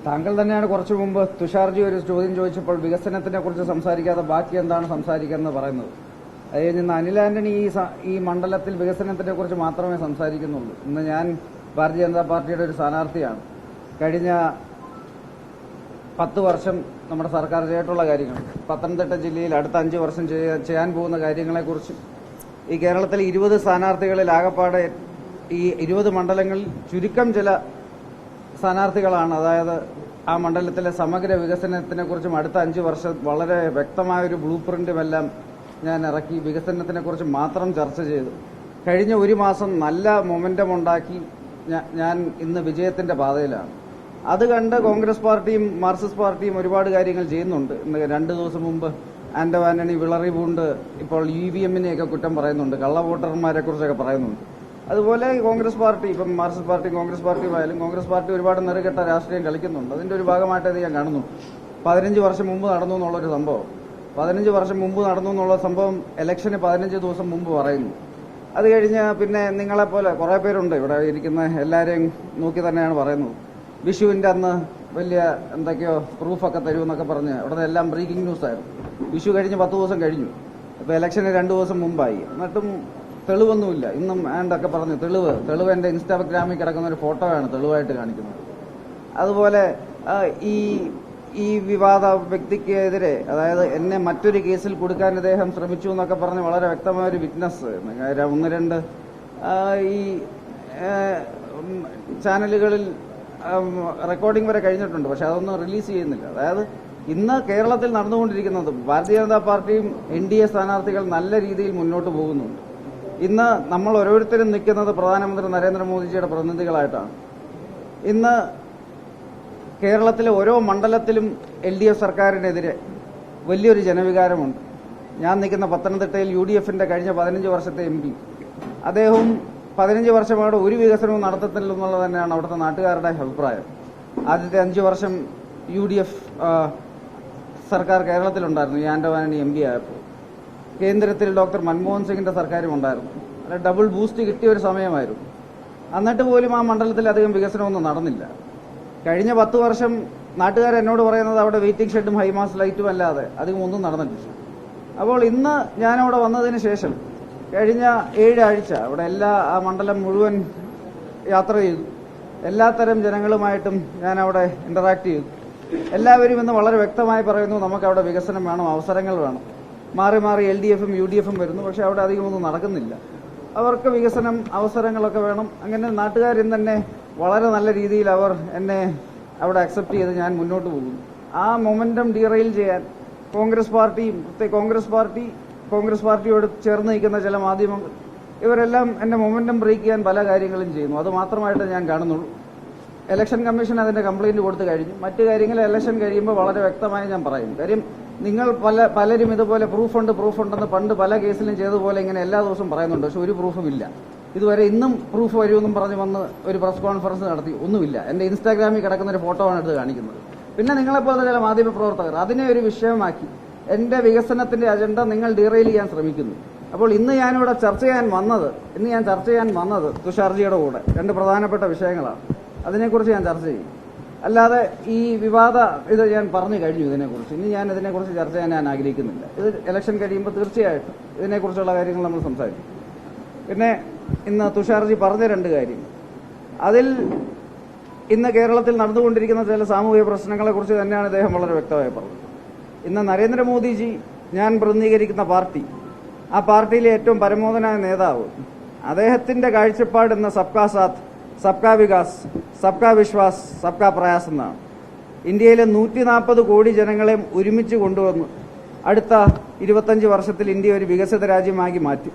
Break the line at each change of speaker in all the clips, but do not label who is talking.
താങ്കൾ തന്നെയാണ് കുറച്ചു മുമ്പ് തുഷാർജി ഒരു ചോദ്യം ചോദിച്ചപ്പോൾ വികസനത്തിനെ കുറിച്ച് സംസാരിക്കാതെ ബാക്കി എന്താണ് സംസാരിക്കുന്നത് പറയുന്നത്. അത് കഴിഞ്ഞ് അനിൽ ആന്റണി ഈ മണ്ഡലത്തിൽ വികസനത്തിനെ കുറിച്ച് മാത്രമേ സംസാരിക്കുന്നുള്ളൂ. ഇന്ന് ഞാൻ ഭാരതീയ ജനതാ പാർട്ടിയുടെ ഒരു സ്ഥാനാർത്ഥിയാണ്. കഴിഞ്ഞ 10 വർഷം നമ്മുടെ സർക്കാർ ചെയ്തിട്ടുള്ള കാര്യങ്ങൾ, പത്തനംതിട്ട ജില്ലയിൽ അടുത്ത 5 വർഷം ചെയ്യാൻ പോകുന്ന കാര്യങ്ങളെക്കുറിച്ചും, ഈ കേരളത്തിലെ 20 സ്ഥാനാർത്ഥികളിൽ ആകപ്പാടെ ഈ 20 മണ്ഡലങ്ങളിൽ ചുരുക്കം ചില സ്ഥാനാർത്ഥികളാണ്, അതായത് ആ മണ്ഡലത്തിലെ സമഗ്ര വികസനത്തിനെ കുറിച്ചും അടുത്ത 5 വർഷം വളരെ വ്യക്തമായൊരു ബ്ലൂ പ്രിന്റുമെല്ലാം ഞാൻ ഇറക്കി വികസനത്തിനെ കുറിച്ച് മാത്രം ചർച്ച ചെയ്തു. കഴിഞ്ഞ ഒരു മാസം നല്ല മൊമെന്റം ഉണ്ടാക്കി ഞാൻ ഇന്ന് വിജയത്തിന്റെ പാതയിലാണ്. അത് കണ്ട് കോൺഗ്രസ് പാർട്ടിയും മാർക്സിസ്റ്റ് പാർട്ടിയും ഒരുപാട് കാര്യങ്ങൾ ചെയ്യുന്നുണ്ട്. ഇന്ന് 2 ദിവസം മുമ്പ് ആന്റോ ആന്റണി വിളറി പൂണ്ട് ഇപ്പോൾ EVM-നെയൊക്കെ കുറ്റം പറയുന്നുണ്ട്, കള്ള വോട്ടർമാരെ കുറിച്ചൊക്കെ പറയുന്നുണ്ട്. അതുപോലെ കോൺഗ്രസ് പാർട്ടി, ഇപ്പം മാർക്സിസ്റ്റ് പാർട്ടി കോൺഗ്രസ് പാർട്ടിയുമായാലും കോൺഗ്രസ് പാർട്ടി ഒരുപാട് നെറുകെട്ട രാഷ്ട്രീയം കളിക്കുന്നുണ്ട്. അതിന്റെ ഒരു ഭാഗമായിട്ട് ഞാൻ കാണുന്നു. 15 വർഷം മുമ്പ് നടന്നു എന്നുള്ളൊരു സംഭവം, 15 വർഷം മുമ്പ് നടന്നു എന്നുള്ള സംഭവം ഇലക്ഷന് 15 ദിവസം മുമ്പ് പറയുന്നു. അത് കഴിഞ്ഞ് പിന്നെ നിങ്ങളെപ്പോലെ കുറെ പേരുണ്ട് ഇവിടെ ഇരിക്കുന്ന, എല്ലാവരെയും നോക്കി തന്നെയാണ് പറയുന്നത്. വിഷുവിന്റെ അന്ന് വലിയ എന്തൊക്കെയോ പ്രൂഫൊക്കെ തരുമെന്നൊക്കെ പറഞ്ഞ് ഇവിടെ എല്ലാം ബ്രേക്കിംഗ് ന്യൂസ് ആയിരുന്നു. വിഷു കഴിഞ്ഞ് 10 ദിവസം കഴിഞ്ഞു. ഇപ്പൊ ഇലക്ഷന് 2 ദിവസം മുമ്പായി, എന്നിട്ടും തെളിവൊന്നുമില്ല. ഇന്നും ആണ്ടൊക്കെ പറഞ്ഞു തെളിവ് എന്റെ ഇൻസ്റ്റാഗ്രാമിൽ കിടക്കുന്ന ഒരു ഫോട്ടോയാണ് തെളിവായിട്ട് കാണിക്കുന്നത്. അതുപോലെ ഈ വിവാദ വ്യക്തിക്കെതിരെ, അതായത് എന്നെ മറ്റൊരു കേസിൽ കൊടുക്കാൻ അദ്ദേഹം ശ്രമിച്ചു എന്നൊക്കെ പറഞ്ഞ് വളരെ വ്യക്തമായ ഒരു വിറ്റ്നസ് 1-2 ഈ ചാനലുകളിൽ റെക്കോർഡിംഗ് വരെ കഴിഞ്ഞിട്ടുണ്ട്. പക്ഷെ അതൊന്നും റിലീസ് ചെയ്യുന്നില്ല. അതായത് ഇന്ന് കേരളത്തിൽ നടന്നുകൊണ്ടിരിക്കുന്നത് ഭാരതീയ ജനതാ പാർട്ടിയും NDA സ്ഥാനാർത്ഥികൾ നല്ല രീതിയിൽ മുന്നോട്ട് പോകുന്നുണ്ട്. ഇന്ന് നമ്മൾ ഓരോരുത്തരും നിൽക്കുന്നത് പ്രധാനമന്ത്രി നരേന്ദ്രമോദിജിയുടെ പ്രതിനിധികളായിട്ടാണ്. ഇന്ന് കേരളത്തിലെ ഓരോ മണ്ഡലത്തിലും LDF സർക്കാരിനെതിരെ വലിയൊരു ജനവികാരമുണ്ട്. ഞാൻ നിൽക്കുന്ന പത്തനംതിട്ടയിൽ UDF-ന്റെ കഴിഞ്ഞ 15 വർഷത്തെ MP, അദ്ദേഹവും 15 വർഷമായിട്ട് ഒരു വികസനവും നടത്തത്തില്ലെന്നുള്ളത് തന്നെയാണ് അവിടുത്തെ നാട്ടുകാരുടെ അഭിപ്രായം. ആദ്യത്തെ 5 വർഷം UDF സർക്കാർ കേരളത്തിലുണ്ടായിരുന്നു. ഈ ആന്റോ ആന്റണി MP ആയപ്പോൾ കേന്ദ്രത്തിൽ ഡോക്ടർ മൻമോഹൻ സിംഗിന്റെ സർക്കാരും ഉണ്ടായിരുന്നു. അല്ല, ഡബിൾ ബൂസ്റ്റ് കിട്ടിയ ഒരു സമയമായിരുന്നു. എന്നിട്ട് പോലും ആ മണ്ഡലത്തിൽ അധികം വികസനമൊന്നും നടന്നില്ല. കഴിഞ്ഞ 10 വർഷം നാട്ടുകാർ എന്നോട് പറയുന്നത് അവിടെ വെയിറ്റിംഗ് ഷെഡും ഹൈമാസ് ലൈറ്റും അല്ലാതെ അധികം ഒന്നും നടന്നിട്ടില്ല. അപ്പോൾ ഇന്ന് ഞാനവിടെ വന്നതിന് ശേഷം കഴിഞ്ഞ 7 ആഴ്ച അവിടെ ആ മണ്ഡലം മുഴുവൻ യാത്ര ചെയ്തു. എല്ലാത്തരം ജനങ്ങളുമായിട്ടും ഞാൻ അവിടെ ഇന്ററാക്ട് ചെയ്തു. എല്ലാവരും ഇന്ന് വളരെ വ്യക്തമായി പറയുന്നു, നമുക്കവിടെ വികസനം വേണം, അവസരങ്ങൾ വേണം. മാറി മാറി LDF-ഉം UDF-ഉം വരുന്നു, പക്ഷെ അവിടെ അധികമൊന്നും നടക്കുന്നില്ല. അവർക്ക് വികസനം, അവസരങ്ങളൊക്കെ വേണം. അങ്ങനെ നാട്ടുകാർ ഇന്ന് തന്നെ വളരെ നല്ല രീതിയിൽ അവർ എന്നെ അവിടെ അക്സെപ്റ്റ് ചെയ്ത് ഞാൻ മുന്നോട്ട് പോകുന്നു. ആ മൊമെന്റം ഡീറെയിൽ ചെയ്യാൻ കോൺഗ്രസ് പാർട്ടിയോട് ചേർന്ന് നിൽക്കുന്ന ചില മാധ്യമങ്ങൾ, ഇവരെല്ലാം എന്റെ മൊമെന്റം ബ്രേക്ക് ചെയ്യാൻ പല കാര്യങ്ങളും ചെയ്യുന്നു. അത് മാത്രമായിട്ട് ഞാൻ കാണുന്നുള്ളൂ. ഇലക്ഷൻ കമ്മീഷൻ അതിന്റെ കംപ്ലയിന്റ് കൊടുത്തു കഴിഞ്ഞു. മറ്റു കാര്യങ്ങൾ ഇലക്ഷൻ കഴിയുമ്പോൾ വളരെ വ്യക്തമായി ഞാൻ പറയും. കാര്യം നിങ്ങൾ പലരും ഇതുപോലെ പ്രൂഫുണ്ടെന്ന് പണ്ട് പല കേസിലും ചെയ്തതുപോലെ ഇങ്ങനെ എല്ലാ ദിവസവും പറയുന്നുണ്ട്. പക്ഷെ ഒരു പ്രൂഫും ഇല്ല. ഇതുവരെ ഇന്നും പ്രൂഫ് വരുമെന്നും പറഞ്ഞ് വന്ന് ഒരു പ്രസ് കോൺഫറൻസ് നടത്തി, ഒന്നുമില്ല. എന്റെ ഇൻസ്റ്റാഗ്രാമിൽ കിടക്കുന്ന ഒരു ഫോട്ടോ ആണ് എടുത്ത് കാണിക്കുന്നത്. പിന്നെ നിങ്ങളെപ്പോലെ ചില മാധ്യമ പ്രവർത്തകർ അതിനെ ഒരു വിഷയമാക്കി എന്റെ വികസനത്തിന്റെ അജണ്ട നിങ്ങൾ ഡീറെയിൽ ചെയ്യാൻ ശ്രമിക്കുന്നു. അപ്പോൾ ഇന്ന് ഞാൻ ചർച്ച ചെയ്യാൻ വന്നത് തുഷാർജിയുടെ കൂടെ 2 പ്രധാനപ്പെട്ട വിഷയങ്ങളാണ്. അതിനെക്കുറിച്ച് ഞാൻ ചർച്ച ചെയ്യും. അല്ലാതെ ഈ ഇത് ഞാൻ പറഞ്ഞു കഴിഞ്ഞു. ഇതിനെക്കുറിച്ച് ഇനി ഞാൻ ഇതിനെക്കുറിച്ച് ചർച്ച ചെയ്യാൻ ഞാൻ ആഗ്രഹിക്കുന്നില്ല. ഇത് ഇലക്ഷൻ കഴിയുമ്പോൾ തീർച്ചയായിട്ടും ഇതിനെക്കുറിച്ചുള്ള കാര്യങ്ങൾ നമ്മൾ സംസാരിക്കും. പിന്നെ ഇന്ന് തുഷാർജി പറഞ്ഞ 2 കാര്യങ്ങൾ, അതിൽ ഇന്ന് കേരളത്തിൽ നടന്നുകൊണ്ടിരിക്കുന്ന ചില സാമൂഹിക പ്രശ്നങ്ങളെ കുറിച്ച് തന്നെയാണ് അദ്ദേഹം വളരെ വ്യക്തമായി പറഞ്ഞത്. ഇന്ന് നരേന്ദ്രമോദിജി, ഞാൻ പ്രതിനിധീകരിക്കുന്ന പാർട്ടി, ആ പാർട്ടിയിലെ ഏറ്റവും പരമോന്നതനായ നേതാവ്, അദ്ദേഹത്തിന്റെ കാഴ്ചപ്പാട് ഇന്ന് സബ്കാ സാത്ത്, സബ്കാ വികാസ്, സബ്കാ വിശ്വാസ്, സബ്കാ പ്രയാസ് എന്നാണ്. ഇന്ത്യയിലെ 140 കോടി ജനങ്ങളെയും ഒരുമിച്ച് കൊണ്ടുവന്ന് അടുത്ത 25 വർഷത്തിൽ ഇന്ത്യ ഒരു വികസിത രാജ്യമാക്കി മാറ്റി.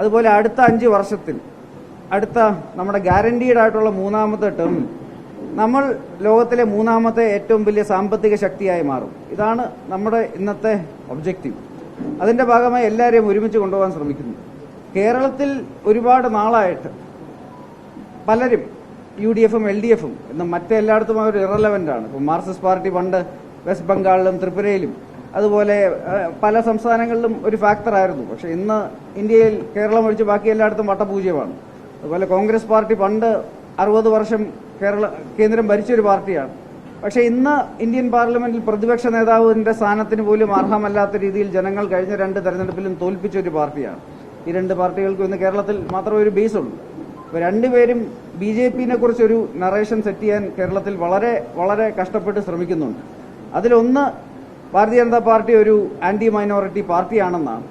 അതുപോലെ അടുത്ത 5 വർഷത്തിൽ അടുത്ത നമ്മുടെ ഗ്യാരണ്ടീഡ് ആയിട്ടുള്ള 3ാമത്തെ ടേമിൽ നമ്മൾ ലോകത്തിലെ 3ാമത്തെ ഏറ്റവും വലിയ സാമ്പത്തിക ശക്തിയായി മാറും. ഇതാണ് നമ്മുടെ ഇന്നത്തെ ഒബ്ജക്റ്റീവ്. അതിന്റെ ഭാഗമായി എല്ലാവരെയും ഒരുമിച്ച് കൊണ്ടുപോകാൻ ശ്രമിക്കുന്നു. കേരളത്തിൽ ഒരുപാട് നാളായിട്ട് പലരും UDF-ഉം LDF-ഉം ഇന്ന് മറ്റെല്ലായിടത്തും അവർ ഇറലവന്റ് ആണ്. ഇപ്പം മാർക്സിസ്റ്റ് പാർട്ടി പണ്ട് വെസ്റ്റ് ബംഗാളിലും ത്രിപുരയിലും അതുപോലെ പല സംസ്ഥാനങ്ങളിലും ഒരു ഫാക്ടറായിരുന്നു. പക്ഷെ ഇന്ന് ഇന്ത്യയിൽ കേരളം ഒഴിച്ച് ബാക്കി എല്ലായിടത്തും വട്ടപൂജ്യമാണ്. അതുപോലെ കോൺഗ്രസ് പാർട്ടി പണ്ട് 60 വർഷം കേന്ദ്രം ഭരിച്ചൊരു പാർട്ടിയാണ്. പക്ഷേ ഇന്ന് ഇന്ത്യൻ പാർലമെന്റിൽ പ്രതിപക്ഷ നേതാവിന്റെ സ്ഥാനത്തിന് പോലും അർഹമല്ലാത്ത രീതിയിൽ ജനങ്ങൾ കഴിഞ്ഞ 2 തെരഞ്ഞെടുപ്പിലും തോൽപ്പിച്ച ഒരു പാർട്ടിയാണ്. ഈ 2 പാർട്ടികൾക്കും ഇന്ന് കേരളത്തിൽ മാത്രമേ ഒരു ബേസുള്ളൂ. അപ്പോൾ രണ്ടുപേരും BJP-നെ കുറിച്ചൊരു നറേഷൻ സെറ്റ് ചെയ്യാൻ കേരളത്തിൽ വളരെ വളരെ കഷ്ടപ്പെട്ട് ശ്രമിക്കുന്നുണ്ട്. അതിലൊന്ന് ഭാരതീയ ജനതാ പാർട്ടി ഒരു ആന്റി മൈനോറിറ്റി പാർട്ടിയാണെന്നാണ്.